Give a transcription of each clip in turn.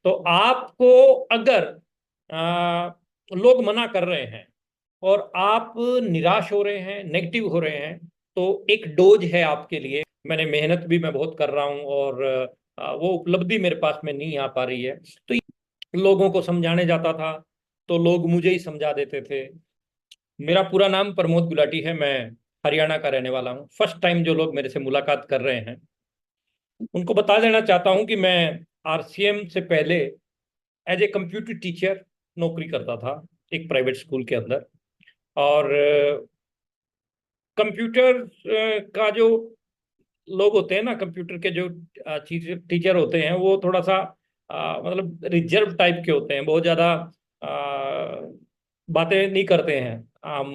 तो आपको अगर आ, लोग मना कर रहे हैं और आप निराश हो रहे हैं, नेगेटिव हो रहे हैं, तो एक डोज है आपके लिए। मैंने मेहनत भी मैं बहुत कर रहा हूँ और वो उपलब्धि मेरे पास में नहीं आ पा रही है। तो लोगों को समझाने जाता था तो लोग मुझे ही समझा देते थे। मेरा पूरा नाम प्रमोद गुलाटी है, मैं हरियाणा का रहने वाला हूँ। फर्स्ट टाइम जो लोग मेरे से मुलाकात कर रहे हैं उनको बता देना चाहता हूँ कि मैं आरसीएम से पहले एज ए कंप्यूटर टीचर नौकरी करता था एक प्राइवेट स्कूल के अंदर। और कंप्यूटर का जो लोग होते हैं ना, कंप्यूटर के जो टीचर होते हैं, वो थोड़ा सा मतलब रिजर्व टाइप के होते हैं। बहुत ज़्यादा बातें नहीं करते हैं आम,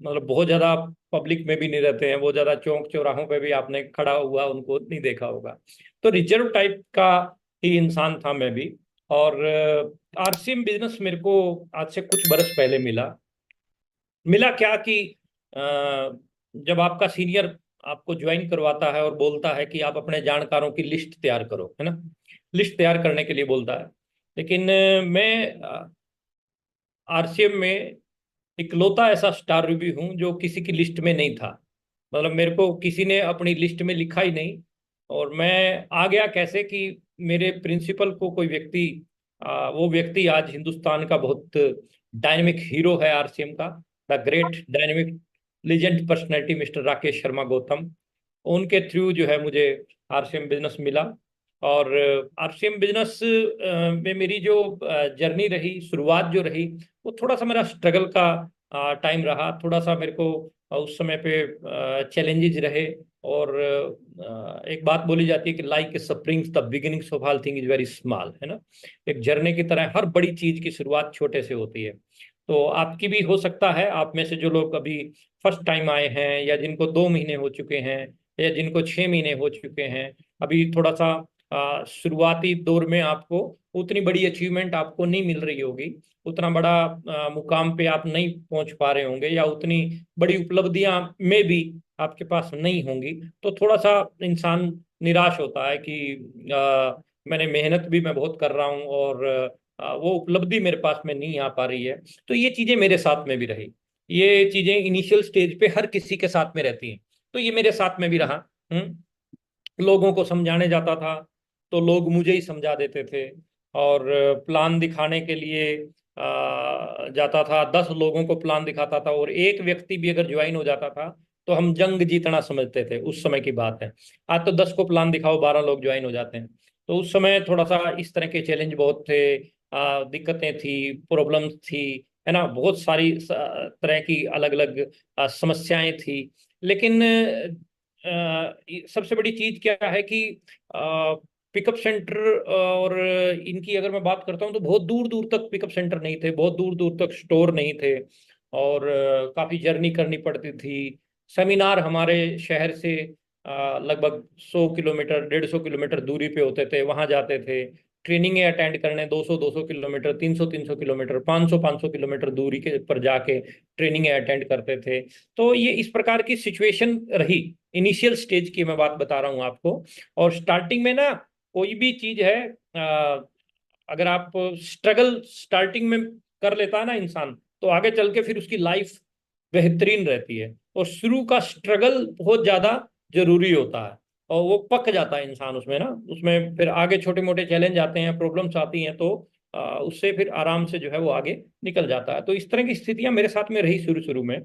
मतलब बहुत ज़्यादा पब्लिक में भी नहीं रहते हैं। बहुत ज़्यादा चौक चौराहों पे भी आपने खड़ा हुआ उनको नहीं देखा होगा। तो रिजर्व टाइप का ही इंसान था मैं भी। और आरसीएम बिजनेस मेरे को आज से कुछ बरस पहले मिला। मिला क्या कि अ, जब आपका सीनियर आपको ज्वाइन करवाता है और बोलता है कि आप अपने जानकारों की लिस्ट तैयार करो, है ना, लिस्ट तैयार करने के लिए बोलता है। लेकिन मैं आरसीएम में इकलौता ऐसा स्टार रिव्यू हूँ जो किसी की लिस्ट में नहीं था। मतलब मेरे को किसी ने अपनी लिस्ट में लिखा ही नहीं। और मैं आ गया कैसे कि मेरे प्रिंसिपल को कोई व्यक्ति, वो व्यक्ति आज हिंदुस्तान का बहुत डायनेमिक हीरो है आरसीएम का, the great dynamic legend personality mister Rakesh Sharma Gautam. उनके थ्रू जो है मुझे आरसीएम बिजनेस मिला। और आरसीएम बिजनेस में मेरी जो जर्नी रही, शुरुआत जो रही, वो थोड़ा सा मेरा स्ट्रगल का टाइम रहा। थोड़ा सा मेरे को उस समय पे चैलेंजेस रहे। और एक बात बोली जाती है कि like springs the beginnings of all thing is very small, है ना। एक झरने की तरह हर बड़ी चीज की शुरुआत छोटे से होती है। तो आपकी भी हो सकता है, आप में से जो लोग अभी फर्स्ट टाइम आए हैं, या जिनको 2 महीने हो चुके हैं, या जिनको 6 महीने हो चुके हैं, अभी थोड़ा सा शुरुआती दौर में आपको उतनी बड़ी अचीवमेंट आपको नहीं मिल रही होगी, उतना बड़ा मुकाम पे आप नहीं पहुंच पा रहे होंगे, या उतनी बड़ी उपलब्धियां में भी आपके पास नहीं होंगी। तो थोड़ा सा इंसान निराश होता है कि मैंने मेहनत भी मैं बहुत कर रहा हूँ और वो उपलब्धि मेरे पास में नहीं आ पा रही है। तो ये चीजें मेरे साथ में भी रही। ये चीजें इनिशियल स्टेज पे हर किसी के साथ में रहती हैं। तो ये मेरे साथ में भी रहा। लोगों को समझाने जाता था तो लोग मुझे ही समझा देते थे। और प्लान दिखाने के लिए जाता था, 10 लोगों को प्लान दिखाता था, और एक व्यक्ति भी अगर ज्वाइन हो जाता था तो हम जंग जीतना समझते थे। उस समय की बात है। आज तो 10 को प्लान दिखाओ, 12 लोग ज्वाइन हो जाते हैं। तो उस समय थोड़ा सा इस तरह के चैलेंज बहुत थे, दिक्कतें थी, प्रॉब्लम्स थी, है ना, बहुत सारी तरह की अलग अलग समस्याएं थी। लेकिन सबसे बड़ी चीज क्या है कि पिकअप सेंटर, और इनकी अगर मैं बात करता हूँ तो बहुत दूर दूर तक पिकअप सेंटर नहीं थे, बहुत दूर दूर तक स्टोर नहीं थे। और काफी जर्नी करनी पड़ती थी। सेमिनार हमारे शहर से लगभग 100 किलोमीटर, 150 किलोमीटर दूरी पे होते थे, वहां जाते थे। ट्रेनिंगें अटेंड करने 200 200 किलोमीटर, 300 300 किलोमीटर, 500 500 किलोमीटर दूरी के पर जाके ट्रेनिंगें अटेंड करते थे। तो ये इस प्रकार की सिचुएशन रही। इनिशियल स्टेज की मैं बात बता रहा हूँ आपको। और स्टार्टिंग में ना, कोई भी चीज है, अगर आप स्ट्रगल स्टार्टिंग में कर लेता है ना इंसान, तो आगे चल के फिर उसकी लाइफ बेहतरीन रहती है। और शुरू का स्ट्रगल बहुत ज्यादा जरूरी होता है, और वो पक जाता है इंसान उसमें ना। उसमें फिर आगे छोटे मोटे चैलेंज आते हैं, प्रॉब्लम्स आती हैं, तो उससे फिर आराम से जो है वो आगे निकल जाता है। तो इस तरह की स्थितियां मेरे साथ में रही शुरू शुरू में।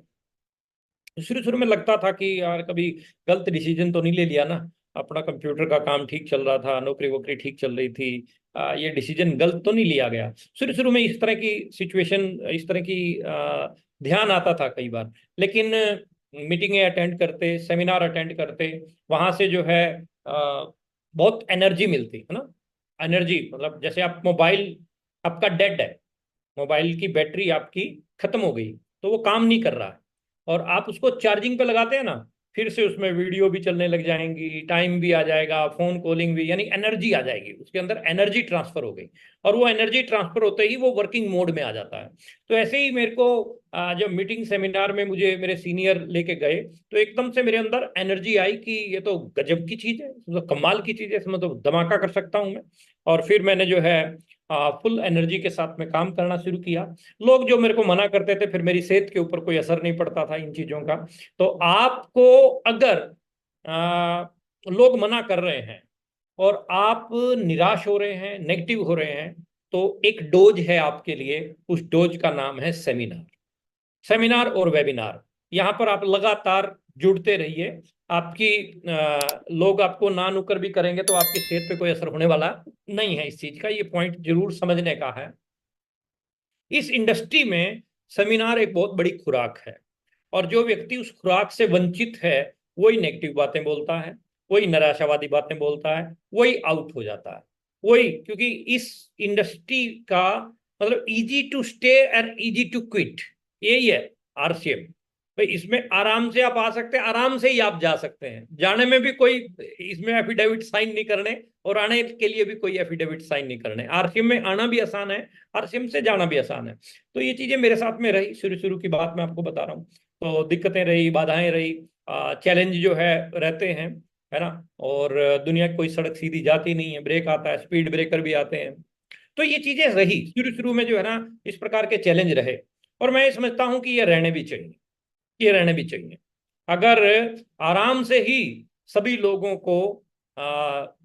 शुरू शुरू में लगता था कि यार कभी गलत डिसीजन तो नहीं ले लिया ना। अपना कंप्यूटर का काम ठीक चल रहा था, नौकरी वोकरी ठीक चल रही थी, ये डिसीजन गलत तो नहीं लिया गया। शुरू शुरू में इस तरह की सिचुएशन, इस तरह की ध्यान आता था कई बार। लेकिन मीटिंगें अटेंड करते, सेमिनार अटेंड करते, वहां से जो है बहुत एनर्जी मिलती है ना। एनर्जी मतलब जैसे आप मोबाइल आपका डेड है, मोबाइल की बैटरी आपकी खत्म हो गई, तो वो काम नहीं कर रहा है, और आप उसको चार्जिंग पे लगाते हैं ना, फिर से उसमें वीडियो भी चलने लग जाएंगी, टाइम भी आ जाएगा, फोन कॉलिंग भी, यानी एनर्जी आ जाएगी उसके अंदर, एनर्जी ट्रांसफर हो गई। और वो एनर्जी ट्रांसफर होते ही वो वर्किंग मोड में आ जाता है। तो ऐसे ही मेरे को जब मीटिंग सेमिनार में मुझे मेरे सीनियर लेके गए, तो एकदम से मेरे अंदर एनर्जी आई कि ये तो गजब की चीज है, तो कमाल की चीज है, इसमें तो धमाका कर सकता हूँ मैं। और फिर मैंने जो है फुल एनर्जी के साथ में काम करना शुरू किया। लोग जो मेरे को मना करते थे, फिर मेरी सेहत के ऊपर कोई असर नहीं पड़ता था इन चीजों का। तो आपको अगर लोग मना कर रहे हैं और आप निराश हो रहे हैं, नेगेटिव हो रहे हैं, तो एक डोज है आपके लिए, उस डोज का नाम है सेमिनार। सेमिनार और वेबिनार, यहाँ पर आप लगातार जुड़ते रहिए। आपकी लोग आपको ना नुकर भी करेंगे तो आपकी सेहत पे कोई असर होने वाला नहीं है। इस चीज का ये पॉइंट जरूर समझने का है। इस इंडस्ट्री में सेमिनार एक बहुत बड़ी खुराक है, और जो व्यक्ति उस खुराक से वंचित है वही नेगेटिव बातें बोलता है, वही निराशावादी बातें बोलता है, वही आउट हो जाता है। वही, क्योंकि इस इंडस्ट्री का मतलब easy to stay and easy to quit, यही है आरसीएम। भाई इसमें आराम से आप आ सकते हैं, आराम से ही आप जा सकते हैं, जाने में भी कोई इसमें एफिडेविट साइन नहीं करने, और आने के लिए भी कोई एफिडेविट साइन नहीं करने। आरसीएम में आना भी आसान है, आरसीएम से जाना भी आसान है। तो ये चीजें मेरे साथ में रही, शुरू शुरू की बात मैं आपको बता रहा हूँ। तो दिक्कतें रही, बाधाएं रही, चैलेंज जो है रहते हैं, है ना। और दुनिया की कोई सड़क सीधी जाती नहीं है, ब्रेक आता है, स्पीड ब्रेकर भी आते हैं। तो ये चीजें रही शुरू शुरू में, जो है ना, इस प्रकार के चैलेंज रहे। और मैं ये समझता हूँ कि ये रहने भी चाहिए, ये रहने भी चाहिए। अगर आराम से ही सभी लोगों को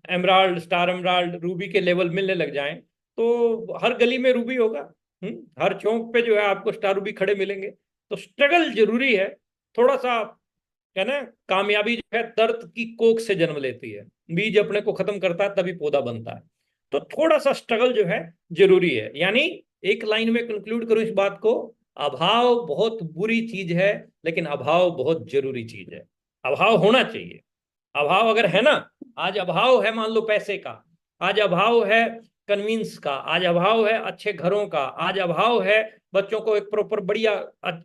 एमराल्ड, स्टार एमराल्ड, रूबी के लेवल मिलने लग जाएं, तो हर गली में रूबी होगा। हर चौक पे जो है आपको स्टार रूबी खड़े मिलेंगे। तो स्ट्रगल जरूरी है थोड़ा सा, है ना। कामयाबी जो है दर्द की कोख से जन्म लेती है, बीज अपने को खत्म करता है तभी पौधा बनता है। तो थोड़ा सा स्ट्रगल जो है जरूरी है। यानी एक लाइन में कंक्लूड करूं इस बात को, अभाव बहुत बुरी चीज है, लेकिन अभाव बहुत जरूरी चीज है। अभाव होना चाहिए। अभाव अगर है ना, आज अभाव है मान लो पैसे का, आज अभाव है कन्वींस का, आज अभाव है अच्छे घरों का, आज अभाव है बच्चों को एक प्रॉपर बढ़िया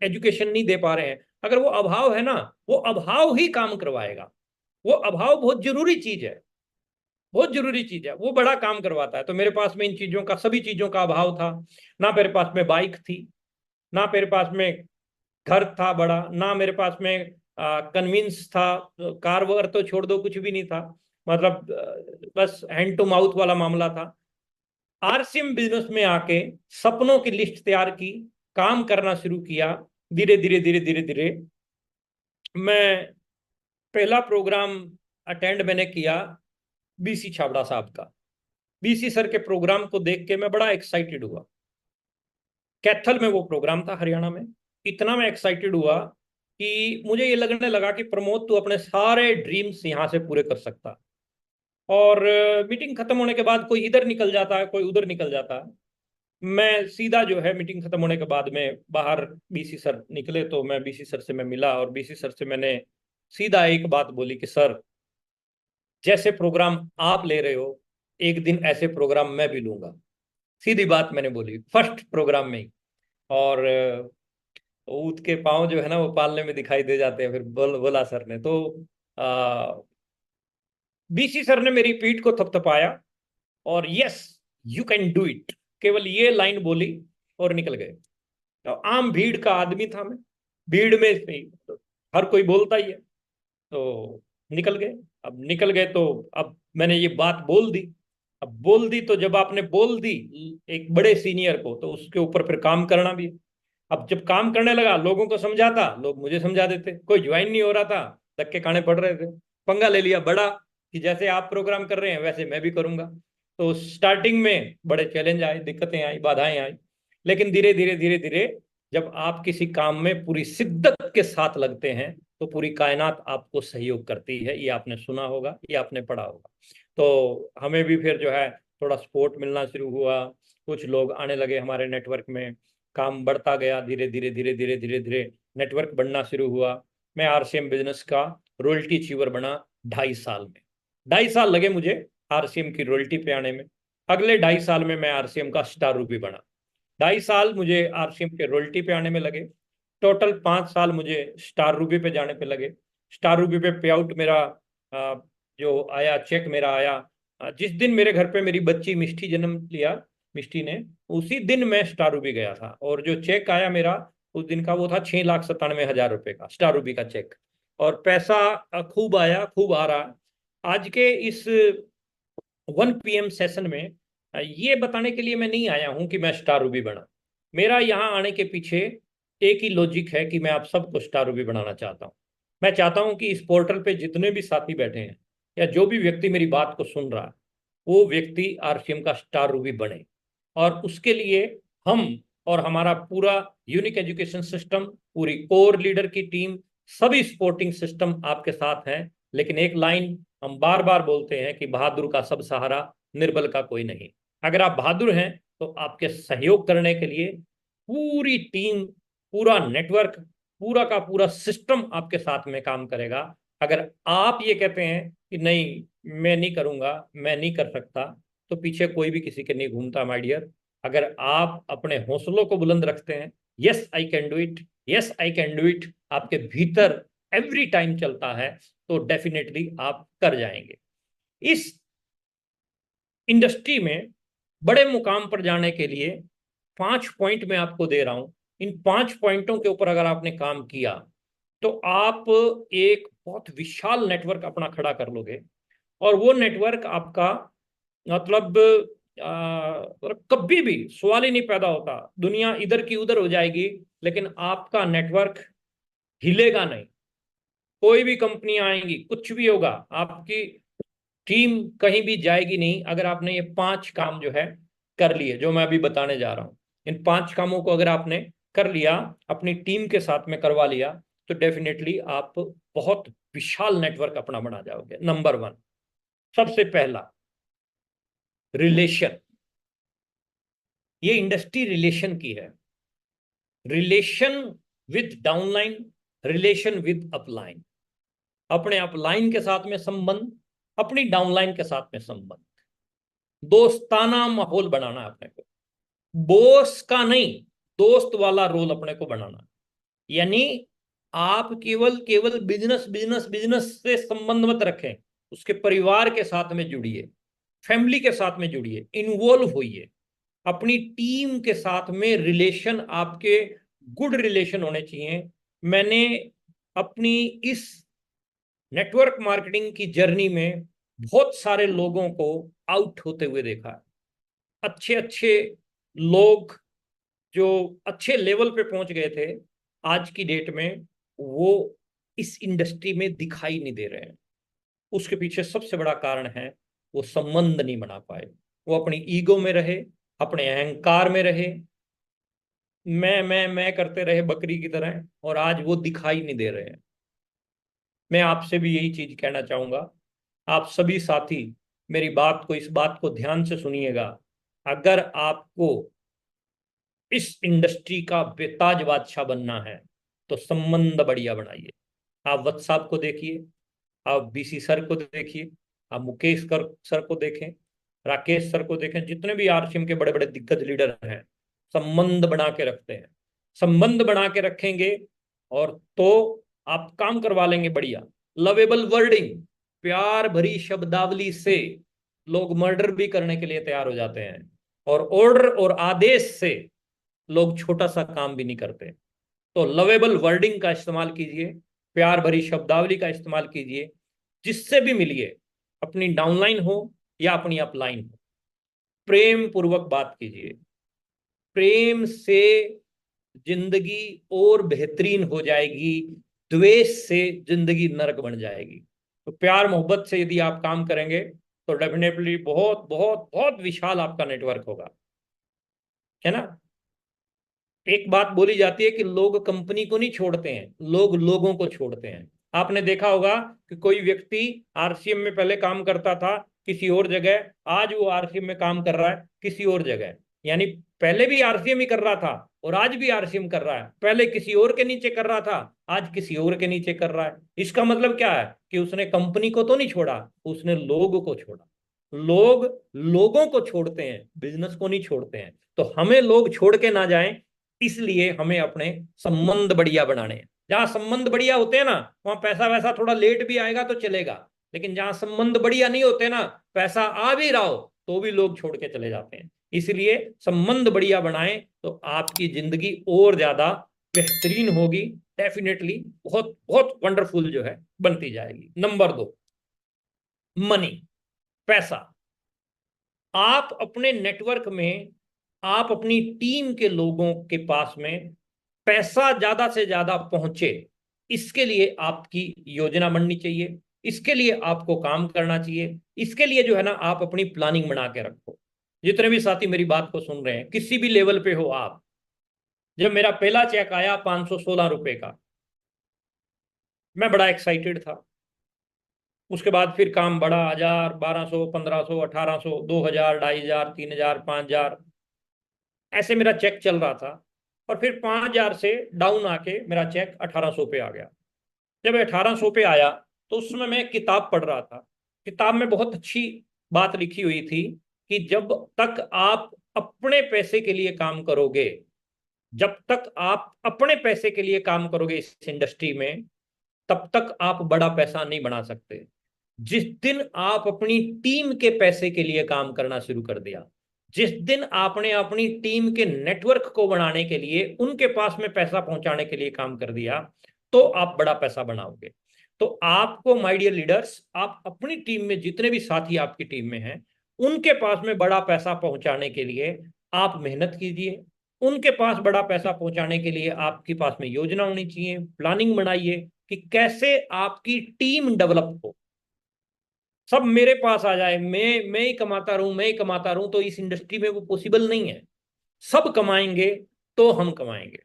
एजुकेशन नहीं दे पा रहे हैं, अगर वो अभाव है ना, वो अभाव ही काम करवाएगा। वो अभाव बहुत जरूरी चीज है, बहुत जरूरी चीज है, वो बड़ा काम करवाता है। तो मेरे पास में इन चीजों का, सभी चीजों का अभाव था। ना मेरे पास में बाइक थी, ना मेरे पास में घर था बड़ा, ना मेरे पास में कन्विंस था, कार वगैरह तो छोड़ दो, कुछ भी नहीं था। मतलब बस हैंड टू माउथ वाला मामला था। आरसीएम बिजनेस में आके सपनों की लिस्ट तैयार की, काम करना शुरू किया। धीरे धीरे धीरे धीरे धीरे मैं पहला प्रोग्राम अटेंड मैंने किया बीसी छाबड़ा साहब का। बीसी सर के प्रोग्राम को देख के मैं बड़ा एक्साइटेड हुआ। कैथल में वो प्रोग्राम था, हरियाणा में। इतना मैं एक्साइटेड हुआ कि मुझे ये लगने लगा कि प्रमोद तू अपने सारे ड्रीम्स यहाँ से पूरे कर सकता। और मीटिंग खत्म होने के बाद कोई इधर निकल जाता है, कोई उधर निकल जाता है। मैं सीधा जो है मीटिंग खत्म होने के बाद में बाहर, बीसी सर निकले तो मैं बीसी सर से मैं मिला, और बीसी सर से मैंने सीधा एक बात बोली कि सर, जैसे प्रोग्राम आप ले रहे हो, एक दिन ऐसे प्रोग्राम मैं भी लूंगा। सीधी बात मैंने बोली फर्स्ट प्रोग्राम में ही। और ऊँट के पाँव जो है ना वो पालने में दिखाई दे जाते हैं। फिर बोला सर ने तो, बीसी सर ने मेरी पीठ को थपथपाया और yes you can do it, केवल ये लाइन बोली और निकल गए। तो आम भीड़ का आदमी था मैं, भीड़ में से तो हर कोई बोलता ही है, तो निकल गए। अब निकल गए तो अब मैंने ये बात बोल दी। अब बोल दी तो जब आपने बोल दी एक बड़े सीनियर को, तो उसके ऊपर फिर काम करना भी है। अब जब काम करने लगा, लोगों को समझाता, लोग मुझे समझा देते, कोई ज्वाइन नहीं हो रहा था, धक्के खाने पड़ रहे थे। पंगा ले लिया बड़ा कि जैसे आप प्रोग्राम कर रहे हैं वैसे मैं भी करूंगा। तो स्टार्टिंग में बड़े चैलेंज आए, दिक्कतें आई, बाधाएं आई, लेकिन धीरे धीरे धीरे धीरे जब आप किसी काम में पूरी शिद्दत के साथ लगते हैं, तो पूरी कायनात आपको सहयोग करती है। ये आपने सुना होगा, ये आपने पढ़ा होगा। तो हमें भी फिर जो है थोड़ा सपोर्ट मिलना शुरू हुआ, कुछ लोग आने लगे हमारे नेटवर्क में, काम बढ़ता गया, धीरे धीरे धीरे धीरे धीरे धीरे नेटवर्क बढ़ना शुरू हुआ। मैं आरसीएम बिजनेस का रॉयल्टी अचीवर बना 2.5 साल में। 2.5 साल लगे मुझे आरसीएम की रॉयल्टी पे आने में। अगले 2.5 साल में मैं आरसीएम का स्टार रूपी बना। 2.5 साल मुझे आरसीएम के रॉयल्टी पे आने में लगे। टोटल 5 साल मुझे स्टार रूबी पे जाने पे लगे। स्टार रूबी पे पे आउट मेरा जो आया, चेक मेरा आया, जिस दिन मेरे घर पे मेरी बच्ची मिष्टी जन्म लिया, मिष्टी ने, उसी दिन मैं स्टार रूबी गया था, और जो चेक आया मेरा उस दिन का, वो था 6,97,000 रुपए का स्टार रूबी का चेक। और पैसा खूब आया, खूब आ रहा। आज के इस 1 PM सेशन में ये बताने के लिए मैं नहीं आया हूं कि मैं स्टार रूबी बना। मेरा यहाँ आने के पीछे एक ही लॉजिक है कि मैं आप सबको स्टार रूबी बनाना चाहता हूँ। मैं चाहता हूं कि इस पोर्टल पे जितने भी साथी बैठे हैं, या जो भी व्यक्ति मेरी बात को सुन रहा है, वो व्यक्ति आरसीएम का स्टार रूबी बने। और उसके लिए हम और हमारा पूरा यूनिक एजुकेशन सिस्टम, पूरी कोर लीडर की टीम, सभी सपोर्टिंग सिस्टम आपके साथ हैं। लेकिन एक लाइन हम बार बार बोलते हैं कि बहादुर का सब सहारा, निर्बल का कोई नहीं। अगर आप बहादुर हैं तो आपके सहयोग करने के लिए पूरी टीम, पूरा नेटवर्क, पूरा का पूरा सिस्टम आपके साथ में काम करेगा। अगर आप ये कहते हैं कि नहीं, मैं नहीं करूंगा, मैं नहीं कर सकता, तो पीछे कोई भी किसी के नहीं घूमता माय डियर। अगर आप अपने हौसलों को बुलंद रखते हैं, yes I can do it, yes I can do it, आपके भीतर एवरी टाइम चलता है, तो डेफिनेटली आप कर जाएंगे। इस इंडस्ट्री में बड़े मुकाम पर जाने के लिए 5 पॉइंट मैं आपको दे रहा हूं। इन 5 पॉइंटों के ऊपर अगर आपने काम किया तो आप एक बहुत विशाल नेटवर्क अपना खड़ा कर लोगे। और वो नेटवर्क आपका, मतलब कभी भी सवाल ही नहीं पैदा होता, दुनिया इधर की उधर हो जाएगी लेकिन आपका नेटवर्क हिलेगा नहीं। कोई भी कंपनी आएंगी, कुछ भी होगा, आपकी टीम कहीं भी जाएगी नहीं अगर आपने ये 5 काम जो है कर लिए, जो मैं अभी बताने जा रहा हूं। इन 5 कामों को अगर आपने कर लिया, अपनी टीम के साथ में करवा लिया, तो डेफिनेटली आप बहुत विशाल नेटवर्क अपना बना जाओगे। नंबर 1, सबसे पहला, रिलेशन। ये इंडस्ट्री रिलेशन की है। Relation with downline, relation with upline. अपने अपलाइन के साथ में संबंध, अपनी डाउनलाइन के साथ में संबंध। दोस्ताना माहौल बनाना है अपने को, बॉस का नहीं, दोस्त वाला रोल अपने को बनाना। यानी आप केवल केवल बिजनेस बिजनेस बिजनेस से संबंध मत रखें, उसके परिवार के साथ में जुड़िए, फैमिली के साथ में जुड़िए, इन्वॉल्व होइए। अपनी टीम के साथ में रिलेशन आपके गुड रिलेशन होने चाहिए। मैंने अपनी इस नेटवर्क मार्केटिंग की जर्नी में बहुत सारे लोगों को आउट होते हुए देखा है। अच्छे अच्छे लोग जो अच्छे लेवल पे पहुंच गए थे, आज की डेट में वो इस इंडस्ट्री में दिखाई नहीं दे रहे हैं। उसके पीछे सबसे बड़ा कारण है वो संबंध नहीं बना पाए। वो अपनी ईगो में रहे, अपने अहंकार में रहे, मैं करते रहे बकरी की तरह, और आज वो दिखाई नहीं दे रहे हैं। मैं आपसे भी यही चीज कहना चाहूंगा। आप सभी साथी मेरी बात को, इस बात को ध्यान से सुनिएगा। अगर आपको इस इंडस्ट्री का बेताज बादशाह बनना है तो संबंध बढ़िया बनाइए। आप व्हाट्सएप को देखिए, आप बीसी सर को देखिए, आप मुकेश सर को देखें, राकेश सर को देखें, जितने भी आरसीएम के बड़े बड़े दिग्गज लीडर हैं, संबंध बना के रखते हैं। संबंध बना के रखेंगे और तो आप काम करवा लेंगे बढ़िया। लवेबल वर्डिंग, प्यार भरी शब्दावली से लोग मर्डर भी करने के लिए तैयार हो जाते हैं, और ऑर्डर और आदेश से लोग छोटा सा काम भी नहीं करते। तो लवेबल वर्डिंग का इस्तेमाल कीजिए, प्यार भरी शब्दावली का इस्तेमाल कीजिए। जिससे भी मिलिए, अपनी डाउनलाइन हो या अपनी अपलाइन हो, प्रेम पूर्वक बात कीजिए। प्रेम से जिंदगी और बेहतरीन हो जाएगी, द्वेष से जिंदगी नरक बन जाएगी। तो प्यार मोहब्बत से यदि आप काम करेंगे तो डेफिनेटली बहुत बहुत बहुत विशाल आपका नेटवर्क होगा, है ना। एक बात बोली जाती है कि लोग कंपनी को नहीं छोड़ते हैं, लोग लोगों को छोड़ते हैं। आपने देखा होगा कि कोई व्यक्ति आरसीएम में पहले काम करता था किसी और जगह, आज वो आरसीएम में काम कर रहा है किसी और जगह। यानी पहले भी आरसीएम ही कर रहा था और आज भी आरसीएम कर रहा है। पहले किसी और के नीचे कर रहा था, आज किसी और के नीचे कर रहा है। इसका मतलब क्या है कि उसने कंपनी को तो नहीं छोड़ा, उसने लोग को छोड़ा। लोग लोगों को छोड़ते हैं, बिजनेस को नहीं छोड़ते हैं। तो हमें लोग छोड़ के ना जाएं, इसलिए हमें अपने संबंध बढ़िया बनाने हैं। जहां संबंध बढ़िया होते हैं ना, वहां पैसा वैसा थोड़ा लेट भी आएगा तो चलेगा, लेकिन जहां संबंध बढ़िया नहीं होते ना, पैसा आ भी रहा हो तो भी लोग छोड़ के चले जाते हैं। इसलिए संबंध बढ़िया बनाएं तो आपकी जिंदगी और ज्यादा बेहतरीन होगी, डेफिनेटली बहुत बहुत वंडरफुल जो है बनती जाएगी। नंबर 2, मनी, पैसा। आप अपने नेटवर्क में, आप अपनी टीम के लोगों के पास में पैसा ज्यादा से ज्यादा पहुंचे, इसके लिए आपकी योजना बननी चाहिए, इसके लिए आपको काम करना चाहिए, इसके लिए जो है ना आप अपनी प्लानिंग बना के रखो। जितने भी साथी मेरी बात को सुन रहे हैं, किसी भी लेवल पे हो आप, जब मेरा पहला चेक आया 516 रुपए का, मैं बड़ा एक्साइटेड था। उसके बाद फिर काम बढ़ा, 1000, 1200, 1500, 1800, 2000, 2500, 3000, 5000, ऐसे मेरा चेक चल रहा था। और फिर 5000 से डाउन आके मेरा चेक 1800 पे आ गया। जब 1800 पे आया तो उस समय मैं एक किताब पढ़ रहा था। किताब में बहुत अच्छी बात लिखी हुई थी कि जब तक आप अपने पैसे के लिए काम करोगे, जब तक आप अपने पैसे के लिए काम करोगे इस इंडस्ट्री में, तब तक आप बड़ा पैसा नहीं बना सकते। जिस दिन आप अपनी टीम के पैसे के लिए काम करना शुरू कर दिया, जिस दिन आपने अपनी टीम के नेटवर्क को बनाने के लिए, उनके पास में पैसा पहुंचाने के लिए काम कर दिया, तो आप बड़ा पैसा बनाओगे। तो आपको माय डियर लीडर्स, आप अपनी टीम में जितने भी साथी आपकी टीम में हैं, उनके पास में बड़ा पैसा पहुंचाने के लिए आप मेहनत कीजिए। उनके पास बड़ा पैसा पहुंचाने के लिए आपके पास में योजना होनी चाहिए, प्लानिंग बनाइए कि कैसे आपकी टीम डेवलप हो। सब मेरे पास आ जाए, मैं ही कमाता रहूं, मैं ही कमाता रहूं, तो इस इंडस्ट्री में वो पॉसिबल नहीं है। सब कमाएंगे तो हम कमाएंगे।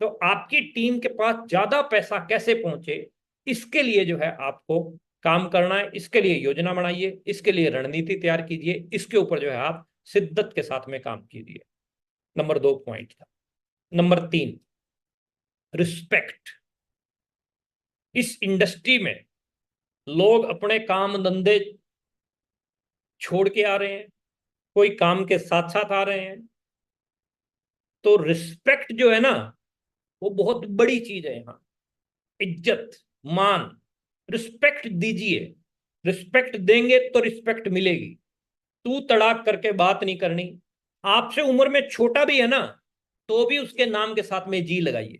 तो आपकी टीम के पास ज्यादा पैसा कैसे पहुंचे, इसके लिए जो है आपको काम करना है, इसके लिए योजना बनाइए, इसके लिए रणनीति तैयार कीजिए, इसके ऊपर जो है आप शिद्दत के साथ में काम कीजिए। नंबर 2 पॉइंट था। Number 3, respect. इस इंडस्ट्री में लोग अपने काम धंधे छोड़ के आ रहे हैं, कोई काम के साथ साथ आ रहे हैं। तो रिस्पेक्ट जो है ना, वो बहुत बड़ी चीज है यहाँ। इज्जत, मान, रिस्पेक्ट दीजिए। रिस्पेक्ट देंगे तो रिस्पेक्ट मिलेगी। तू तड़ाक करके बात नहीं करनी। आपसे उम्र में छोटा भी है ना, तो भी उसके नाम के साथ में जी लगाइए।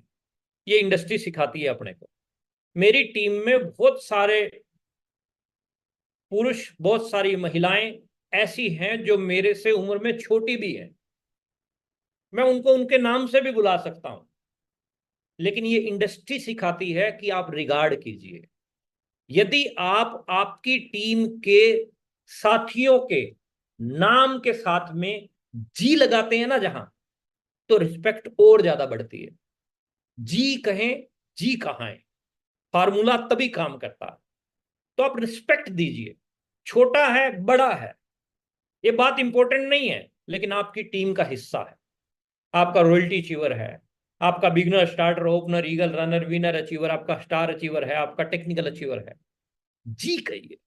ये इंडस्ट्री सिखाती है अपने को। मेरी टीम में बहुत सारे पुरुष, बहुत सारी महिलाएं ऐसी हैं जो मेरे से उम्र में छोटी भी हैं। मैं उनको उनके नाम से भी बुला सकता हूं, लेकिन ये इंडस्ट्री सिखाती है कि आप रिगार्ड कीजिए। यदि आप आपकी टीम के साथियों के नाम के साथ में जी लगाते हैं ना जहां, तो रिस्पेक्ट और ज्यादा बढ़ती है। जी कहें, जी कहाँ है, फार्मूला तभी काम करता है। तो आप रिस्पेक्ट दीजिए। छोटा है, बड़ा है, ये बात इंपॉर्टेंट नहीं है, लेकिन आपकी टीम का हिस्सा है। आपका रॉयल्टी अचीवर है, आपका beginner, starter, opener, eagle, runner, winner achiever, आपका स्टार अचीवर है, आपका टेक्निकल अचीवर है। जी कहिए,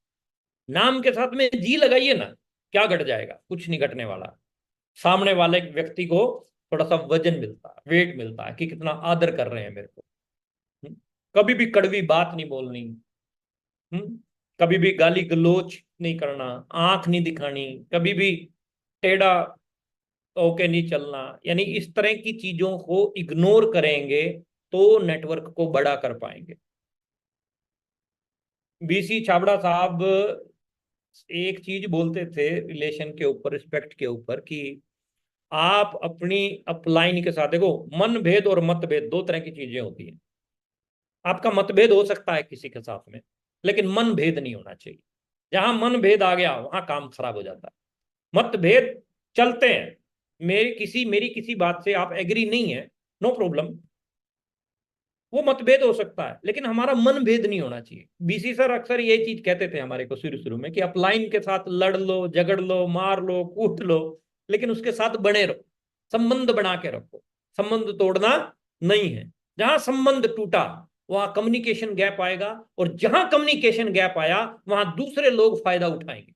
नाम के साथ में जी लगाइए ना। क्या घट जाएगा? कुछ नहीं घटने वाला। सामने वाले व्यक्ति को थोड़ा सा वजन मिलता है, वेट मिलता है कि कितना आदर कर रहे हैं मेरे को। हम्म? कभी भी कड़वी बात नहीं बोलनी। कभी भी गाली गलोच नहीं करना, आंख नहीं दिखानी, कभी भी टेढ़ा होके नहीं चलना। यानी इस तरह की चीजों को इग्नोर करेंगे तो नेटवर्क को बड़ा कर पाएंगे। बीसी छाबड़ा साहब एक चीज बोलते थे रिलेशन के ऊपर, रिस्पेक्ट के ऊपर, कि आप अपनी अपलाइन के साथ देखो, मन भेद और मतभेद दो तरह की चीजें होती हैं। आपका मतभेद हो सकता है किसी के साथ में, लेकिन मन भेद नहीं होना चाहिए। जहां मन भेद आ गया वहां काम खराब हो जाता है। मतभेद चलते हैं, मेरी किसी बात से आप एग्री नहीं है, नो प्रॉब्लम, वो मतभेद हो सकता है, लेकिन हमारा मन भेद नहीं होना चाहिए। बीसी सर अक्सर ये चीज कहते थे हमारे को शुरू शुरू में कि अपलाइन के साथ लड़ लो, झगड़ लो, मार लो, कूट लो, लेकिन उसके साथ बने रहो, संबंध बना के रखो। संबंध तोड़ना नहीं है। जहां संबंध टूटा वहां कम्युनिकेशन गैप आएगा, और जहां कम्युनिकेशन गैप आया वहां दूसरे लोग फायदा उठाएंगे,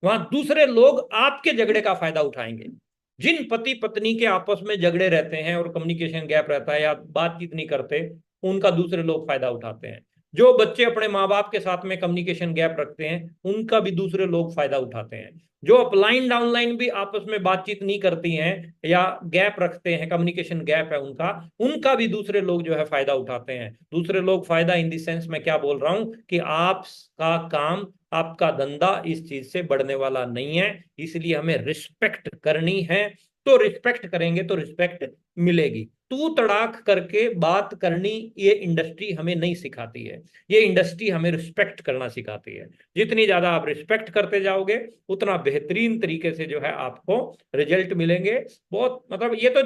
वहां दूसरे लोग आपके झगड़े का फायदा उठाएंगे। जिन पति पत्नी के आपस में झगड़े रहते हैं और कम्युनिकेशन गैप रहता है या बातचीत नहीं करते, उनका दूसरे लोग फायदा उठाते हैं। जो बच्चे अपने माँ बाप के साथ में कम्युनिकेशन गैप रखते हैं, उनका भी दूसरे लोग फायदा उठाते हैं। जो अपलाइन डाउनलाइन भी आपस में बातचीत नहीं करती हैं या गैप रखते हैं, कम्युनिकेशन गैप है उनका, उनका भी दूसरे लोग जो है फायदा उठाते हैं। दूसरे लोग फायदा इन द सेंस में क्या बोल रहा हूं कि आपका काम, आपका धंधा इस चीज से बढ़ने वाला नहीं है, इसलिए हमें रिस्पेक्ट करनी है। तो रिस्पेक्ट करेंगे तो रिस्पेक्ट मिलेगी। तू तड़ाक करके बात करनी ये इंडस्ट्री हमें नहीं सिखाती है। ये इंडस्ट्री हमें रिस्पेक्ट करना सिखाती है। जितनी ज्यादा आप रिस्पेक्ट करते जाओगे, उतना बेहतरीन तरीके से जो है आपको रिजल्ट मिलेंगे। बहुत मतलब ये तो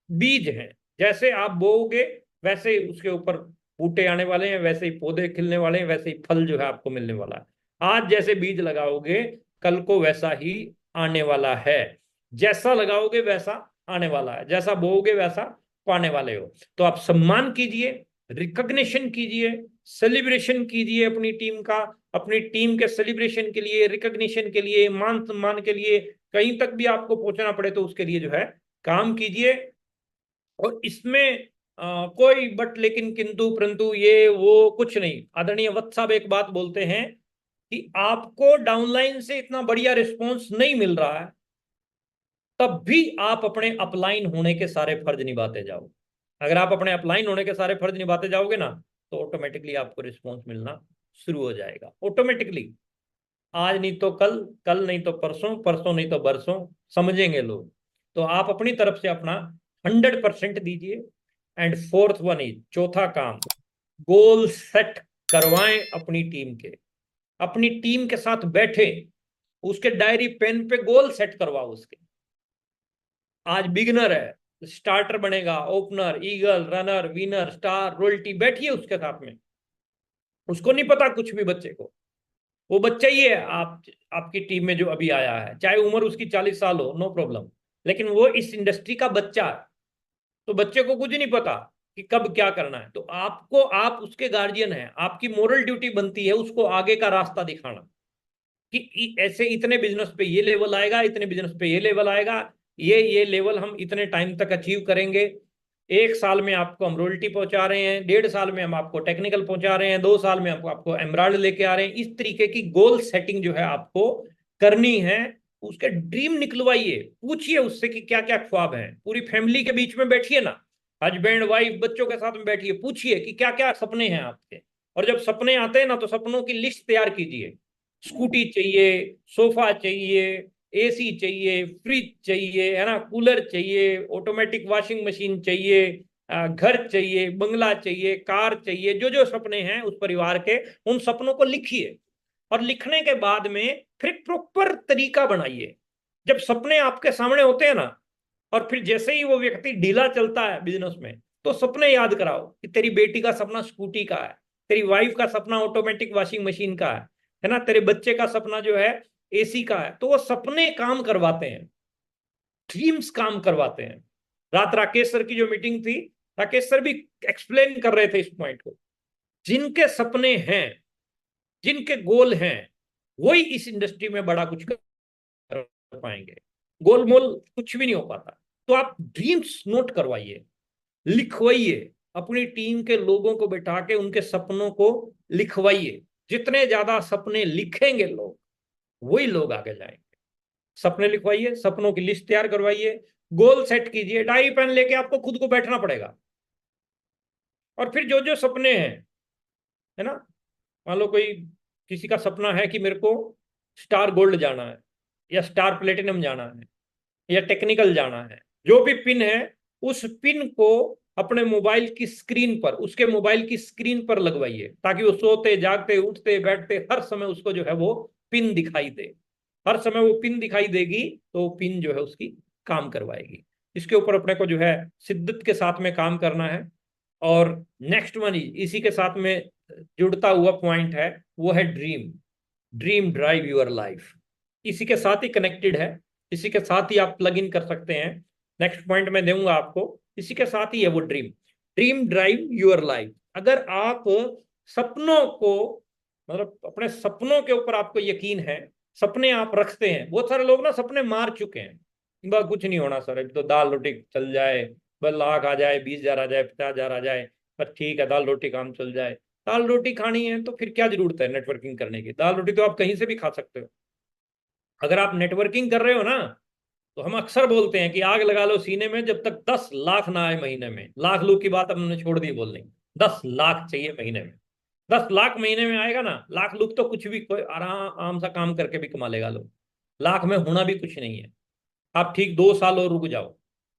बीज है, जैसे आप बोओगे वैसे ही उसके ऊपर बूटे आने वाले हैं, वैसे ही पौधे खिलने वाले हैं, वैसे ही फल जो है आपको मिलने वाला है। आज जैसे बीज लगाओगे, कल को वैसा ही आने वाला है। जैसा लगाओगे वैसा आने वाला है, जैसा बोओगे वैसा पाने वाले हो। तो आप सम्मान कीजिए, रिकॉग्निशन कीजिए, सेलिब्रेशन कीजिए अपनी टीम का। अपनी टीम के सेलिब्रेशन के लिए, रिकॉग्निशन के लिए, मान सम्मान के लिए, कहीं तक भी आपको पहुंचना पड़े तो उसके लिए जो है काम कीजिए। और इसमें कोई बट लेकिन किंतु परंतु ये वो कुछ नहीं। आदरणीय वत्स साहब एक बात बोलते हैं कि आपको डाउनलाइन से इतना बढ़िया रिस्पॉन्स नहीं मिल रहा है, तब भी आप अपने अपलाइन होने के सारे फर्ज निभाते जाओ। अगर आप अपने अपलाइन होने के सारे फर्ज निभाते जाओगे ना, तो ऑटोमेटिकली आपको रिस्पॉन्स मिलना शुरू हो जाएगा, ऑटोमेटिकली। आज नहीं तो कल, कल नहीं तो परसों, परसों नहीं तो बरसों, समझेंगे लोग। तो आप अपनी तरफ से अपना 100% दीजिए। एंड फोर्थ वन इज, चौथा काम, गोल सेट करवाएं अपनी टीम के। अपनी टीम के साथ बैठे, उसके डायरी पेन पे गोल सेट करवाओ उसके। आज बिगनर है, स्टार्टर बनेगा, opener, eagle, runner, winner, star, royalty, बैठिए उसके साथ में। उसको नहीं पता कुछ भी बच्चे को, वो बच्चा ही है आपकी टीम में जो अभी आया है, चाहे उम्र उसकी 40 साल हो, नो प्रॉब्लम, लेकिन वो इस इंडस्ट्री का बच्चा है। तो बच्चे को कुछ नहीं पता कि कब क्या करना है। तो आपको, आप उसके गार्जियन हैं, आपकी मोरल ड्यूटी बनती है उसको आगे का रास्ता दिखाना कि ऐसे इतने बिजनेस पे ये लेवल आएगा, इतने बिजनेस पे ये लेवल आएगा, ये लेवल हम इतने टाइम तक अचीव करेंगे। 1 साल में आपको हम रॉयल्टी पहुंचा रहे हैं, 1.5 साल में हम आपको टेक्निकल पहुंचा रहे हैं, 2 साल में आपको एमराल्ड लेके आ रहे हैं। इस तरीके की गोल सेटिंग जो है आपको करनी है। उसके ड्रीम निकलवाइए, पूछिए उससे कि क्या क्या ख्वाब हैं। पूरी फैमिली के बीच में बैठिए ना, हस्बैंड वाइफ बच्चों के साथ में बैठिए, पूछिए कि क्या क्या सपने हैं आपके। और जब सपने आते हैं ना, तो सपनों की लिस्ट तैयार कीजिए। स्कूटी चाहिए, सोफा चाहिए, एसी चाहिए, फ्रिज चाहिए, है ना, कूलर चाहिए, ऑटोमेटिक वॉशिंग मशीन चाहिए, घर चाहिए, बंगला चाहिए, कार चाहिए। जो जो सपने हैं उस परिवार के, उन सपनों को लिखिए। और लिखने के बाद में फिर प्रॉपर तरीका बनाइए। जब सपने आपके सामने होते हैं ना, और फिर जैसे ही वो व्यक्ति ढीला चलता है बिजनेस में, तो सपने याद कराओ कि तेरी बेटी का सपना स्कूटी का है, तेरी वाइफ का सपना ऑटोमेटिक वॉशिंग मशीन का है ना, तेरे बच्चे का सपना जो है एसी का है। तो वो सपने काम करवाते हैं, ड्रीम्स काम करवाते हैं। रात राकेश सर की जो मीटिंग थी, राकेश सर भी एक्सप्लेन कर रहे थे इस पॉइंट को। जिनके सपने हैं, जिनके गोल हैं, वही इस इंडस्ट्री में बड़ा कुछ कर पाएंगे। गोल मोल कुछ भी नहीं हो पाता। तो आप ड्रीम्स नोट करवाइए, लिखवाइए, अपनी टीम के लोगों को बैठा के उनके सपनों को लिखवाइए। जितने ज्यादा सपने लिखेंगे लोग, वही लोग आगे जाएंगे। सपने लिखवाइए, सपनों की लिस्ट तैयार करवाइए, गोल सेट कीजिए। डायरी पेन लेके आपको खुद को बैठना पड़ेगा। और फिर जो जो सपने हैं, है ना, मान लो कोई, किसी का सपना है कि मेरे को स्टार गोल्ड जाना है, या स्टार प्लेटिनम जाना है, या टेक्निकल जाना है, जो भी पिन है, उस पिन को अपने मोबाइल की स्क्रीन पर, उसके मोबाइल की स्क्रीन पर लगवाइए, ताकि वो सोते जागते उठते बैठते हर समय उसको जो है वो पिन दिखाई दे। हर समय वो पिन दिखाई देगी, तो वो पिन जो है उसकी काम करवाएगी। इसके ऊपर अपने को जो है शिद्दत के साथ में काम करना है। और नेक्स्ट वन इसी के साथ में जुड़ता हुआ पॉइंट है, वो है dream. Dream drive your life, इसी के साथ ही कनेक्टेड है, इसी के साथ ही आप प्लग इन कर सकते हैं। नेक्स्ट पॉइंट मैं दूंगा आपको, इसी के साथ ही है वो dream. Dream drive your life. अगर आप सपनों को, मतलब अपने सपनों के ऊपर आपको यकीन है, सपने आप रखते हैं। बहुत सारे लोग ना सपने मार चुके हैं, बस कुछ नहीं होना सर, अभी तो दाल रोटी चल जाए, बस लाख आ जाए, 20,000 आ जाए, 50,000 आ जाए, पर ठीक है, दाल रोटी काम चल जाए। दाल रोटी खानी है तो फिर क्या जरूरत है नेटवर्किंग करने की? दाल रोटी तो आप कहीं से भी खा सकते हो। अगर आप नेटवर्किंग कर रहे हो ना, तो हम अक्सर बोलते हैं कि आग लगा लो सीने में, जब तक 10 लाख ना आए महीने में। लाख लोग की बात हमने छोड़ दी बोलनी, 10 लाख चाहिए महीने में। 10 लाख महीने में आएगा ना, लाख लोग तो कुछ भी, कोई आराम आराम सा काम करके भी कमा लेगा लोग। लाख में होना भी कुछ नहीं है। आप ठीक 2 साल और रुक जाओ,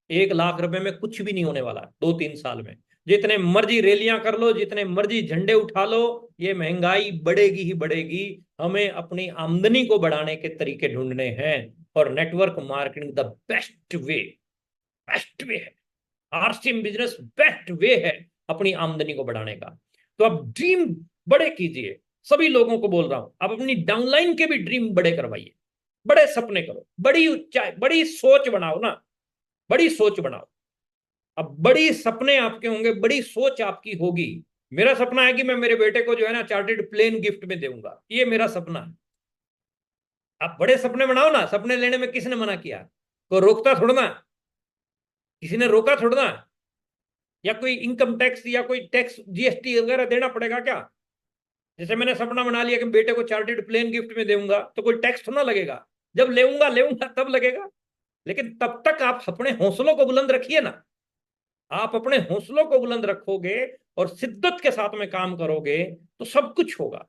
1 लाख रुपए में कुछ भी नहीं होने वाला 2-3 साल में। जितने मर्जी रैलियां कर लो, जितने मर्जी झंडे उठा लो, ये महंगाई बढ़ेगी ही बढ़ेगी। हमें अपनी आमदनी को बढ़ाने के तरीके ढूंढने हैं, और network marketing the best way, best way है। आरसीएम बिजनेस बेस्ट वे है अपनी आमदनी को बढ़ाने का। तो आप ड्रीम बड़े कीजिए। सभी लोगों को बोल रहा हूं, आप अपनी डाउनलाइन के भी ड्रीम बड़े करवाइए। बड़े सपने करो, बड़ी ऊंचाई, बड़ी सोच बनाओ ना, बड़ी सोच बनाओ। अब बड़ी सपने आपके होंगे, बड़ी सोच आपकी होगी। मेरा सपना है कि मैं मेरे बेटे को जो है ना चार्टेड प्लेन गिफ्ट में दूंगा, ये मेरा सपना है। आप बड़े सपने बनाओ ना। सपने लेने में किसने मना किया? कोई रोकता थोड़ा ना, किसी ने रोका थोड़ा ना। या कोई इनकम टैक्स या कोई टैक्स जीएसटी वगैरह देना पड़ेगा क्या? जैसे मैंने सपना बना लिया कि बेटे को चार्टेड प्लेन गिफ्ट में दूंगा, तो कोई टैक्स थोड़ा ना लगेगा। जब लेऊंगा लेऊंगा तब लगेगा। लेकिन तब तक आप अपने हौसलों को बुलंद रखिए ना। आप अपने हौसलों को बुलंद रखोगे और शिद्दत के साथ में काम करोगे, तो सब कुछ होगा।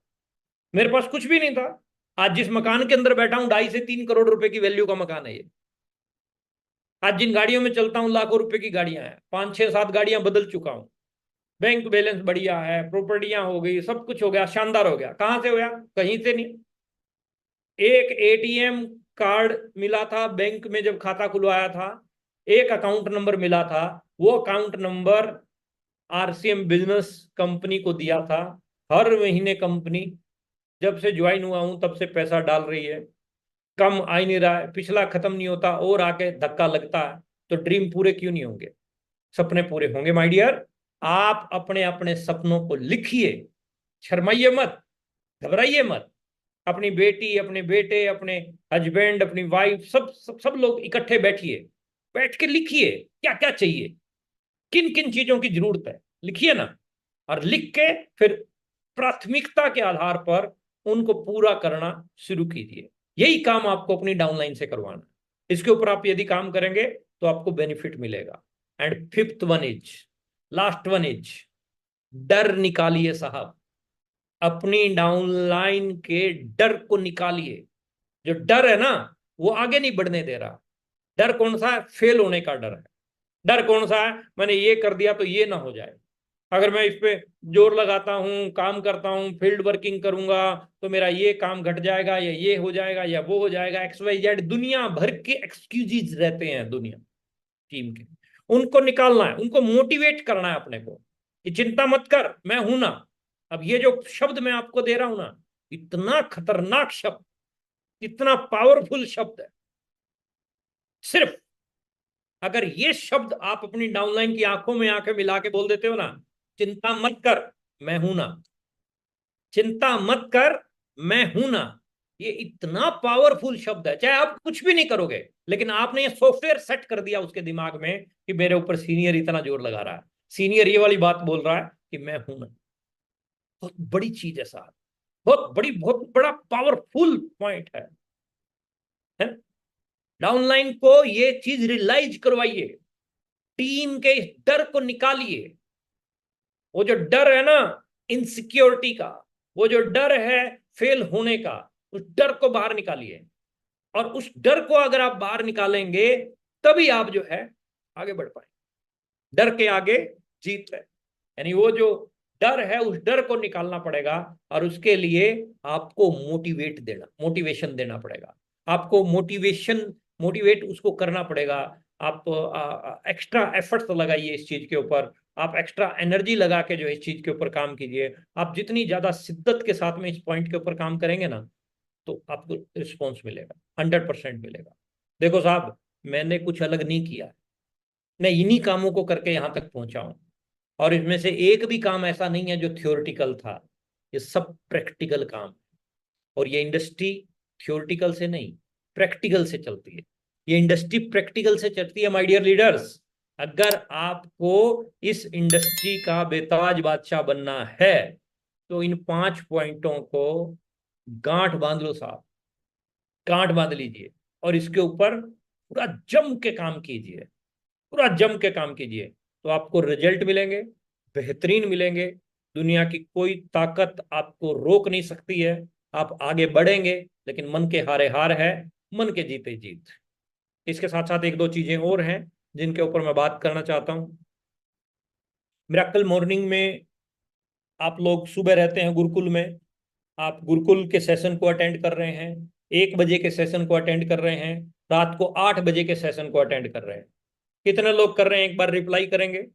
मेरे पास कुछ भी नहीं था, आज जिस मकान के अंदर बैठा हूं 2.5 से 3 करोड़ रुपए की वैल्यू का मकान है ये। आज जिन गाड़ियों में चलता हूं लाखों रुपए की गाड़ियां हैं, 5 6 7 गाड़ियां बदल चुका हूं। बैंक बैलेंस बढ़िया है, प्रॉपर्टियां हो गई, सब कुछ हो गया, शानदार हो गया। कहां से हो गया? कहीं से नहीं। एक एटीएम कार्ड मिला था बैंक में जब खाता खुलवाया था, एक अकाउंट नंबर मिला था। वो account number RCM business company को दिया था। हर महीने कंपनी, जब से ज्वाइन हुआ हूं तब से पैसा डाल रही है। कम आ ही नहीं रहा है, पिछला खत्म नहीं होता और आके धक्का लगता है। तो ड्रीम पूरे क्यों नहीं होंगे? सपने पूरे होंगे माय डियर। आप अपने अपने सपनों को लिखिए, शर्माइए मत, घबराइए मत। अपनी बेटी, अपने बेटे, अपने हस्बैंड, अपनी वाइफ, सब लोग इकट्ठे बैठिए, बैठ के लिखिए क्या क्या चाहिए, किन किन चीजों की जरूरत है, लिखिए ना। और लिख के फिर प्राथमिकता के आधार पर उनको पूरा करना शुरू कीजिए। यही काम आपको अपनी डाउनलाइन से करवाना है। इसके ऊपर आप यदि काम करेंगे तो आपको बेनिफिट मिलेगा। And fifth one is, last one is, डर निकालिए साहब। अपनी डाउनलाइन के डर को निकालिए। जो डर है ना, वो आगे नहीं बढ़ने दे रहा। डर कौन सा है? फेल होने का डर है। डर कौन सा है? मैंने ये कर दिया तो ये ना हो जाए। अगर मैं इस पे जोर लगाता हूँ, काम करता हूँ, फील्ड वर्किंग करूंगा, तो मेरा ये काम घट जाएगा, या ये हो जाएगा, या वो हो जाएगा। XYZ दुनिया भर के एक्सक्यूजेज रहते हैं दुनिया टीम के। उनको निकालना है, उनको मोटिवेट करना है अपने को कि चिंता मत कर, मैं हूं ना। अब ये जो शब्द मैं आपको दे रहा हूं ना, इतना खतरनाक शब्द, इतना पावरफुल शब्द है। सिर्फ अगर ये शब्द आप अपनी डाउनलाइन की आंखों में आंखें मिला के बोल देते हो ना, चिंता मत कर, मैं हूं ना, चिंता मत कर, मैं हूं ना, ये इतना पावरफुल शब्द है। चाहे आप कुछ भी नहीं करोगे, लेकिन आपने ये सॉफ्टवेयर सेट कर दिया उसके दिमाग में कि मेरे ऊपर सीनियर इतना जोर लगा रहा है, सीनियर ये वाली बात बोल रहा है कि मैं हूं ना। बहुत बड़ी चीज है साहब, बहुत बड़ी, बहुत बड़ा पावरफुल पॉइंट है? डाउनलाइन को ये चीज रियलाइज करवाइए, टीम के इस डर को निकालिए। वो जो डर है ना इनसिक्योरिटी का, वो जो डर है फेल होने का, उस डर को बाहर निकालिए। और उस डर को अगर आप बाहर निकालेंगे, तभी आप जो है आगे बढ़ पाए। डर के आगे जीत है। यानी वो जो डर है, उस डर को निकालना पड़ेगा। और उसके लिए आपको मोटिवेशन देना पड़ेगा। आपको मोटिवेट उसको करना पड़ेगा। आप एक्स्ट्रा एफर्ट्स लगाइए इस चीज के ऊपर। आप एक्स्ट्रा एनर्जी लगा के जो इस चीज के ऊपर काम कीजिए। आप जितनी ज्यादा शिद्दत के साथ में इस पॉइंट के ऊपर काम करेंगे ना, तो आपको रिस्पॉन्स मिलेगा, 100% मिलेगा। देखो साहब, मैंने कुछ अलग नहीं किया, मैं इन्हीं कामों को करके यहां तक पहुंचा हूं। और इसमें से एक भी काम ऐसा नहीं है जो थियोरिटिकल था, ये सब प्रैक्टिकल काम। और ये इंडस्ट्री थियोरिटिकल से नहीं, प्रैक्टिकल से चलती है। ये इंडस्ट्री प्रैक्टिकल से चलती है माय डियर लीडर्स। अगर आपको इस इंडस्ट्री का बेताज बादशाह बनना है तो इन 5 पॉइंटों को गांठ बांध लो साहब, गांठ बांध लीजिए और इसके ऊपर पूरा जम के काम कीजिए, पूरा जम के काम कीजिए। तो आपको रिजल्ट मिलेंगे, बेहतरीन मिलेंगे। दुनिया की कोई ताकत आपको रोक नहीं सकती है। आप आगे बढ़ेंगे, लेकिन मन के हारे हार है, मन के जीते जीत। इसके साथ साथ एक दो चीजें और हैं जिनके ऊपर मैं बात करना चाहता हूं। मिराकल मॉर्निंग में आप लोग सुबह रहते हैं गुरुकुल में, आप गुरुकुल के सेशन को अटेंड कर रहे हैं, 1 बजे के सेशन को अटेंड कर रहे हैं, रात को 8 बजे के सेशन को अटेंड कर रहे हैं। कितने लोग कर रहे हैं, एक बार रिप्लाई करेंगे,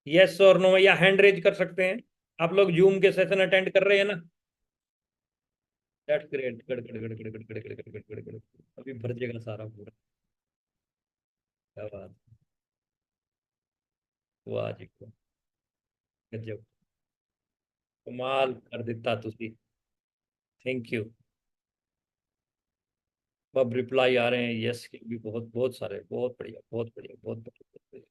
यस और नो, या हैंड रेज कर सकते हैं। आप लोग जूम के सेशन अटेंड कर रहे हैं ना? दैट्स ग्रेट, गड़ गड़ गड़ गड़ गड़ गड़ गड़ गड़ गड़ गड़ गड़। अभी भर जाएगा सारा पूरा। क्या बात, वाह जी वाह, गजब, कमाल कर दिता तुसी। Thank you. अब रिप्लाई आ रहे हैं यस के भी, बहुत बहुत सारे, बहुत बढ़िया, बहुत बढ़िया, बहुत बढ़िया, बहुत बढ़िया।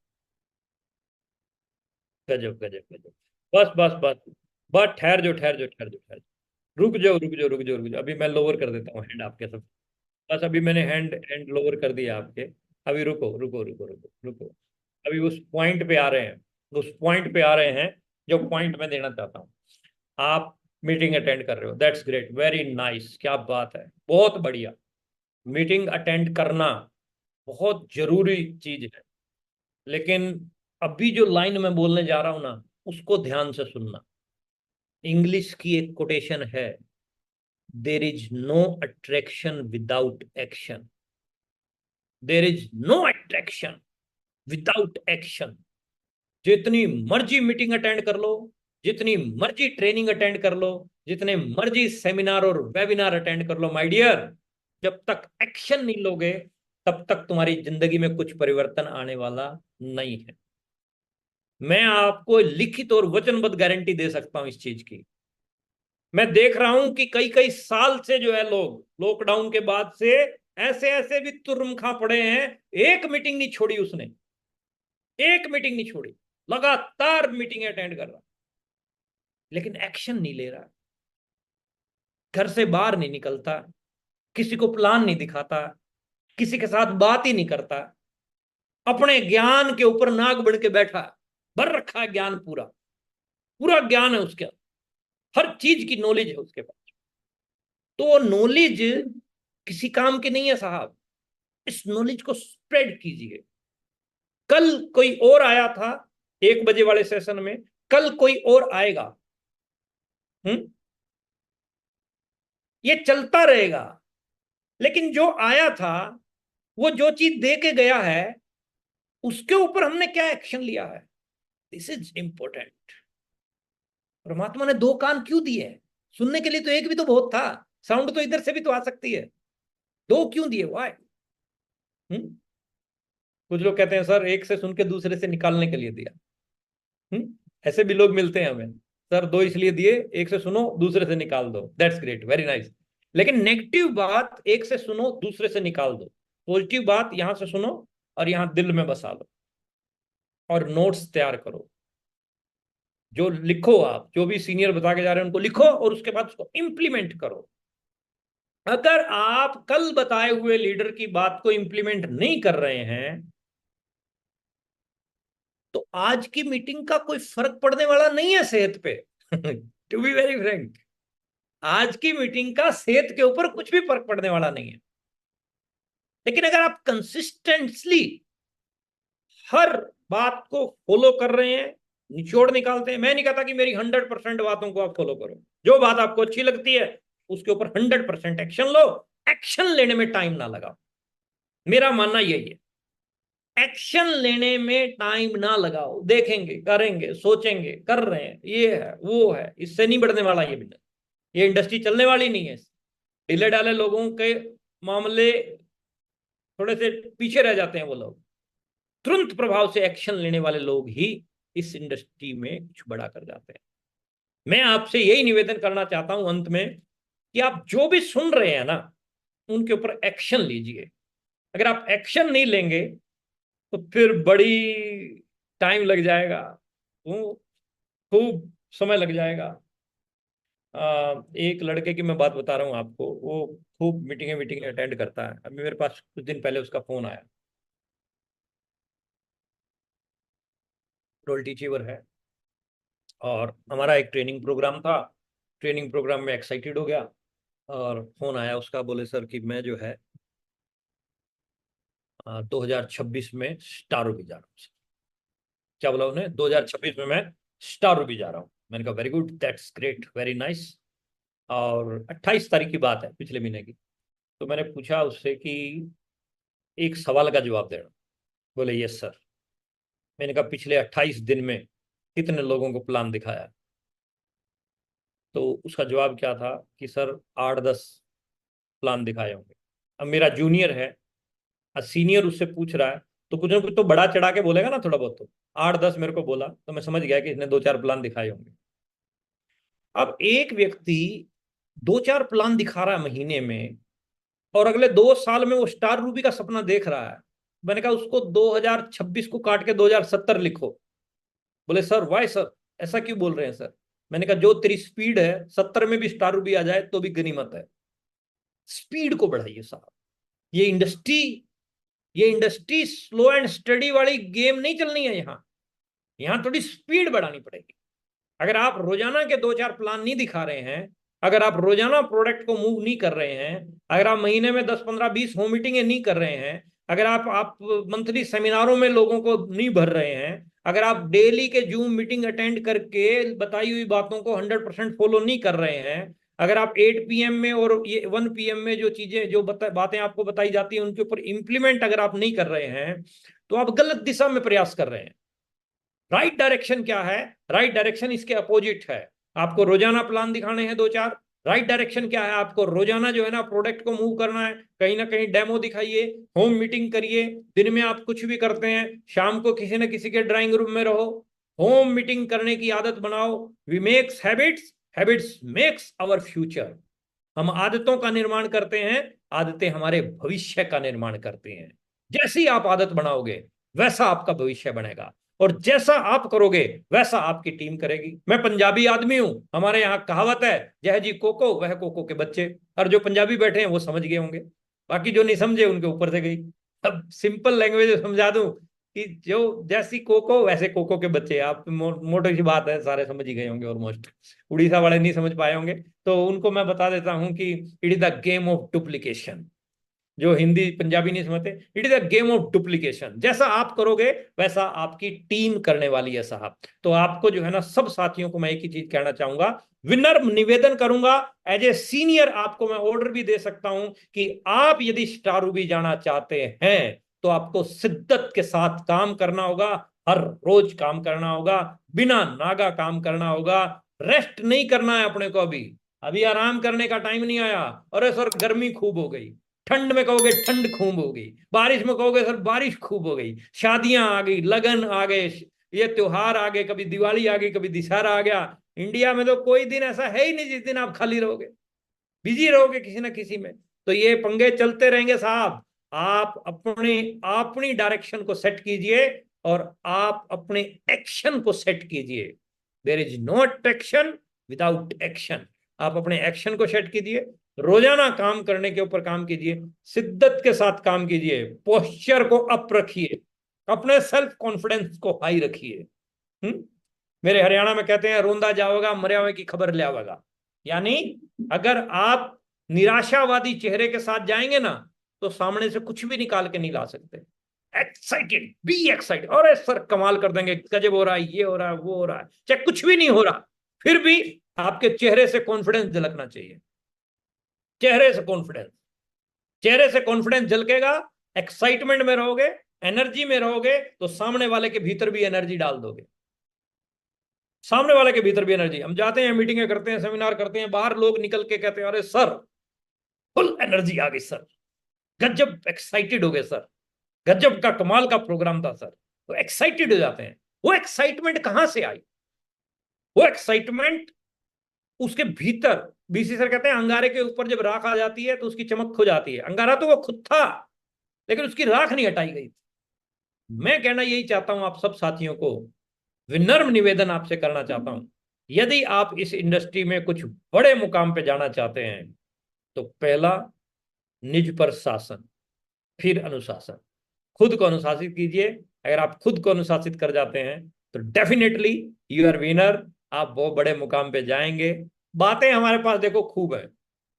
गजब गजब गजब। बस बस बस, बस ठहर जो, ठहर जो, ठहर जो, ठहर जो। रुक जाओ, रुक जाओ, रुक जाओ, रुक जाओ, अभी मैं लोअर कर देता हूँ हैंड आपके सब। बस अभी मैंने हैंड हैंड लोअर कर दिया आपके। अभी रुको रुको रुको रुको रुको। अभी उस पॉइंट पे आ रहे हैं, उस पॉइंट पे आ रहे हैं जो पॉइंट मैं देना चाहता हूँ। आप मीटिंग अटेंड कर रहे हो, दैट्स ग्रेट, वेरी नाइस, क्या बात है, बहुत बढ़िया। मीटिंग अटेंड करना बहुत जरूरी चीज है, लेकिन अभी जो लाइन मैं बोलने जा रहा हूं ना, उसको ध्यान से सुनना। इंग्लिश की एक कोटेशन है, there is no attraction without action, there is no attraction without action. जितनी मर्जी मीटिंग अटेंड कर लो, जितनी मर्जी ट्रेनिंग अटेंड कर लो, जितने मर्जी सेमिनार और वेबिनार अटेंड कर लो, माय डियर, जब तक एक्शन नहीं लोगे तब तक तुम्हारी जिंदगी में कुछ परिवर्तन आने वाला नहीं है। मैं आपको लिखित और वचनबद्ध गारंटी दे सकता हूं इस चीज की। मैं देख रहा हूं कि कई कई साल से जो है लोग लॉकडाउन के बाद से ऐसे ऐसे भी तुर्रम खा पड़े हैं, एक मीटिंग नहीं छोड़ी उसने, एक मीटिंग नहीं छोड़ी, लगातार मीटिंग अटेंड कर रहा, लेकिन एक्शन नहीं ले रहा, घर से बाहर नहीं निकलता, किसी को प्लान नहीं दिखाता, किसी के साथ बात ही नहीं करता, अपने ज्ञान के ऊपर नाग बन के बैठा, भर रखा है ज्ञान, पूरा पूरा ज्ञान है उसके, हर चीज की नॉलेज है उसके पास। तो नॉलेज किसी काम की नहीं है साहब, इस नॉलेज को स्प्रेड कीजिए। कल कोई और आया था 1 बजे वाले सेशन में, कल कोई और आएगा। हम्म, ये चलता रहेगा। लेकिन जो आया था, वो जो चीज दे के गया है, उसके ऊपर हमने क्या एक्शन लिया है, दिस इज इंपॉर्टेंट। परमात्मा ने 2 कान क्यों दिए? सुनने के लिए तो एक भी तो बहुत था, साउंड तो इधर से भी तो आ सकती है, 2 क्यों दिए, वाई? कुछ लोग कहते हैं सर एक से सुन के दूसरे से निकालने के लिए दिया। ऐसे भी लोग मिलते हैं हमें, सर 2 इसलिए दिए, एक से सुनो दूसरे से निकाल दो, दैट्स ग्रेट, वेरी नाइस। लेकिन नेगेटिव बात एक से सुनो दूसरे से निकाल दो, पॉजिटिव बात यहां से सुनो और यहां दिल में बसा लो, और नोट्स तैयार करो। जो लिखो, आप जो भी सीनियर बता के जा रहे हैं उनको लिखो और उसके बाद उसको इंप्लीमेंट करो। अगर आप कल बताए हुए लीडर की बात को इंप्लीमेंट नहीं कर रहे हैं तो आज की मीटिंग का कोई फर्क पड़ने वाला नहीं है सेहत पे। टू बी वेरी फ्रैंक, आज की मीटिंग का सेहत के ऊपर कुछ भी फर्क पड़ने वाला नहीं है। लेकिन अगर आप कंसिस्टेंटली हर बात को फॉलो कर रहे हैं, निचोड़ निकालते हैं, मैं नहीं कहता कि मेरी 100% बातों को आप फॉलो करो, जो बात आपको अच्छी लगती है उसके ऊपर 100% एक्शन लो, एक्शन लेने में टाइम ना लगाओ, मेरा मानना यही है। एक्शन लेने में टाइम ना लगाओ, देखेंगे, करेंगे, सोचेंगे, कर रहे हैं, ये है वो है, इससे नहीं बढ़ने वाला ये बिजनेस, ये इंडस्ट्री चलने वाली नहीं है। ढीले डाले लोगों के मामले थोड़े से पीछे रह जाते हैं, वो लोग तुरंत प्रभाव से एक्शन लेने वाले लोग ही इस इंडस्ट्री में कुछ बड़ा कर जाते हैं। मैं आपसे यही निवेदन करना चाहता हूं अंत में कि आप जो भी सुन रहे हैं ना, उनके ऊपर एक्शन लीजिए। अगर आप एक्शन नहीं लेंगे तो फिर बड़ी टाइम लग जाएगा, वो खूब समय लग जाएगा। एक लड़के की मैं बात बता रहा हूँ आपको, वो खूब मीटिंगें मीटिंगें अटेंड करता है। अभी मेरे पास कुछ दिन पहले उसका फोन आया। रोल टीचर है, और हमारा एक ट्रेनिंग प्रोग्राम था। ट्रेनिंग प्रोग्राम में एक्साइटेड हो गया, और फोन आया उसका, बोले सर कि मैं जो है 2026 में स्टार रूबी जा रहा हूँ। क्या बोला उन्हें? 2026 में मैं स्टार रूबी जा रहा हूँ। मैंने कहा very good, that's great, very nice. और 28 तारीख की बात है, पिछले महीने की। तो मैंने पूछा उससे कि एक सवाल का जवाब देना। बोले यस सर। मैंने कहा पिछले 28 दिन में कितने लोगों को प्लान दिखाया? तो उसका जवाब क्या था कि सर 8-10 प्लान दिखाए होंगे। अब मेरा जूनियर है, सीनियर उससे पूछ रहा है, तो कुछ ना कुछ तो बढ़ा चढ़ा के बोलेगा ना थोड़ा बहुत। तो 8-10 मेरे को बोला, तो मैं समझ गया कि इसने 2-4 प्लान दिखाए होंगे। अब एक व्यक्ति 2-4 प्लान दिखा रहा है महीने में, और अगले 2 साल में वो स्टार रूबी का सपना देख रहा है। मैंने कहा उसको 2026 को काट के 2070 लिखो। बोले सर वाई सर, ऐसा क्यों बोल रहे हैं सर? मैंने कहा जो तेरी स्पीड है, 70 में भी स्टार रूबी आ जाए तो भी गनीमत है। स्पीड को बढ़ाइए साहब। ये इंडस्ट्री ये इंडस्ट्री स्लो एंड स्टडी वाली गेम नहीं चलनी है यहाँ। यहाँ थोड़ी स्पीड बढ़ानी पड़ेगी। अगर आप रोजाना के 2-4 प्लान नहीं दिखा रहे हैं, अगर आप रोजाना प्रोडक्ट को मूव नहीं कर रहे हैं, अगर आप महीने में 10-15-20 होम मीटिंगें नहीं कर रहे हैं, अगर आप मंथली सेमिनारों में लोगों को नहीं भर रहे हैं, अगर आप डेली के जूम मीटिंग अटेंड करके बताई हुई बातों को 100% फॉलो नहीं कर रहे हैं, अगर आप 8 PM में और ये 1 PM में जो चीजें जो बातें आपको बताई जाती हैं उनके ऊपर इंप्लीमेंट अगर आप नहीं कर रहे हैं, तो आप गलत दिशा में प्रयास कर रहे हैं। राइट डायरेक्शन क्या है? राइट डायरेक्शन इसके अपोजिट है। आपको रोजाना प्लान दिखाने हैं 2-4। राइट डायरेक्शन क्या है? आपको रोजाना जो है ना प्रोडक्ट को मूव करना है। कहीं ना कहीं डेमो दिखाइए, होम मीटिंग करिए। दिन में आप कुछ भी करते हैं, शाम को किसी न किसी के ड्राइंग रूम में रहो, होम मीटिंग करने की आदत बनाओ। We makes habits, habits makes our future. हम आदतों का निर्माण करते हैं, आदतें हमारे भविष्य का निर्माण करते हैं। जैसी आप आदत बनाओगे, वैसा आपका भविष्य बनेगा, और जैसा आप करोगे वैसा आपकी टीम करेगी। मैं पंजाबी आदमी हूं, हमारे यहाँ कहावत है, जह जी कोको वह कोको के बच्चे। और जो पंजाबी बैठे हैं वो समझ गए होंगे, बाकी जो नहीं समझे उनके ऊपर से गई। अब सिंपल लैंग्वेज में समझा दूं कि जो जैसी कोको वैसे कोको के बच्चे। आप मोटी सी बात है, सारे समझ ही गए होंगे ऑलमोस्ट। उड़ीसा वाले नहीं समझ पाए होंगे, तो उनको मैं बता देता हूं कि it is the game of duplication. जो हिंदी पंजाबी नहीं समझते, it is a game of duplication. जैसा आप करोगे वैसा आपकी टीम करने वाली है साहब। तो आपको जो है ना, सब साथियों को मैं एक ही चीज कहना चाहूंगा, विनर निवेदन करूंगा। एज ए सीनियर आपको मैं ऑर्डर भी दे सकता हूं कि आप यदि स्टार रूबी जाना चाहते हैं तो आपको शिद्दत के साथ काम करना होगा। हर रोज काम करना होगा, बिना नागा काम करना होगा। रेस्ट नहीं करना है अपने को। अभी अभी आराम करने का टाइम नहीं आया। अरे सर गर्मी खूब हो गई, ठंड में कहोगे ठंड खूब हो गई, बारिश में कहोगे सर बारिश खूब हो गई, शादियां आ गई, लगन आ गए, ये त्योहार आ गए, कभी दिवाली आ गई, कभी दशहरा आ गया। इंडिया में तो कोई दिन ऐसा है ही नहीं जिस दिन आप खाली रहोगे, बिजी रहोगे किसी ना किसी में। तो ये पंगे चलते रहेंगे साहब। आप अपनी अपनी डायरेक्शन को सेट कीजिए, और आप अपने एक्शन को सेट कीजिए। There is not action without action. आप अपने एक्शन को सेट कीजिए, रोजाना काम करने के ऊपर काम कीजिए, शिद्दत के साथ काम कीजिए, पोस्चर को अप रखिए, अपने सेल्फ कॉन्फिडेंस को हाई रखिए। मेरे हरियाणा में कहते हैं, रोंदा जाओगा मरिया हुए की खबर ले आवेगा। यानी अगर आप निराशावादी चेहरे के साथ जाएंगे ना, तो सामने से कुछ भी निकाल के नहीं ला सकते। एक्साइटेड, बी एक्साइटेड, और सर कमाल कर देंगे, गजब हो रहा है, ये हो रहा है, वो हो रहा है, चाहे कुछ भी नहीं हो रहा, फिर भी आपके चेहरे से कॉन्फिडेंस झलकना चाहिए। चेहरे से कॉन्फिडेंस, चेहरे से कॉन्फिडेंस झलकेगा, एक्साइटमेंट में रहोगे, एनर्जी में रहोगे, तो सामने वाले के भीतर भी एनर्जी डाल दोगे। सामने वाले के भीतर भी एनर्जी। हम जाते हैं, मीटिंगें करते हैं, सेमिनार करते हैं, बाहर लोग निकल के कहते हैं अरे सर फुल एनर्जी आ गई सर, गजब एक्साइटेड हो गए सर, गजब का कमाल का प्रोग्राम था सर। तो एक्साइटेड हो जाते हैं। वो एक्साइटमेंट कहां से आई? वो एक्साइटमेंट उसके भीतर, बीसी सर कहते हैं अंगारे के ऊपर जब राख आ जाती है तो उसकी चमक खो जाती है। अंगारा तो वो खुद था, लेकिन उसकी राख नहीं हटाई गई। मैं कहना यही चाहता हूं आप सब साथियों को, विनम्र निवेदन आपसे करना चाहता हूं, यदि आप इस इंडस्ट्री में कुछ बड़े मुकाम पे जाना चाहते हैं तो पहला निज पर शासन, फिर अनुशासन। खुद को अनुशासित कीजिए। अगर आप खुद को अनुशासित कर जाते हैं तो डेफिनेटली यू आर विनर, आप बहुत बड़े मुकाम पे जाएंगे। बातें हमारे पास देखो खूब है,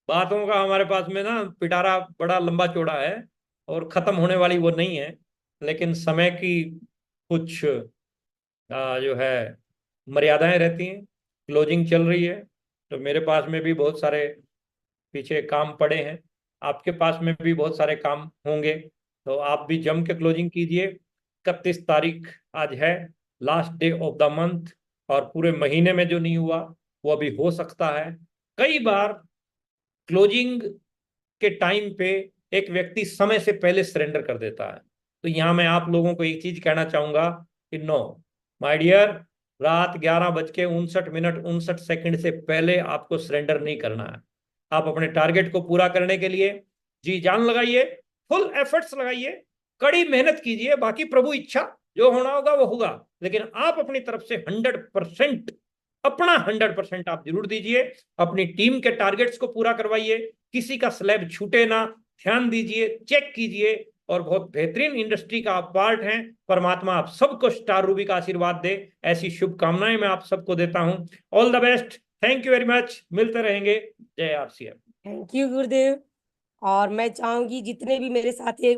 बातों का हमारे पास में ना पिटारा बड़ा लंबा चौड़ा है और खत्म होने वाली वो नहीं है। लेकिन समय की कुछ जो है मर्यादाएं रहती हैं। क्लोजिंग चल रही है, तो मेरे पास में भी बहुत सारे पीछे काम पड़े हैं, आपके पास में भी बहुत सारे काम होंगे। तो आप भी जम के क्लोजिंग कीजिए। 31 तारीख आज है, last day of the month, और पूरे महीने में जो नहीं हुआ वो अभी हो सकता है। कई बार क्लोजिंग के टाइम पे एक व्यक्ति समय से पहले सरेंडर कर देता है। तो यहाँ मैं आप लोगों को एक चीज कहना चाहूंगा कि नो माय डियर, रात 11:59 से पहले आपको सरेंडर नहीं करना है। आप अपने टारगेट को पूरा करने के लिए जी जान लगाइए, फुल एफर्ट्स लगाइए, कड़ी मेहनत कीजिए। बाकी प्रभु इच्छा, जो होना होगा वो होगा। लेकिन आप अपनी तरफ से 100%, अपना 100% आप जरूर दीजिए। अपनी टीम के टारगेट्स को पूरा करवाइए, किसी का स्लैब छूटे ना, ध्यान दीजिए, चेक कीजिए। और बहुत बेहतरीन इंडस्ट्री का आप पार्ट हैं। परमात्मा आप सबको स्टार रूबी का आशीर्वाद दे, ऐसी शुभकामनाएं मैं आप सबको देता हूं। All the best, thank you very much, मिलते रहेंगे। जय आरसीएम। थैंक यू गुरुदेव। और मैं चाहूंगी जितने भी मेरे साथी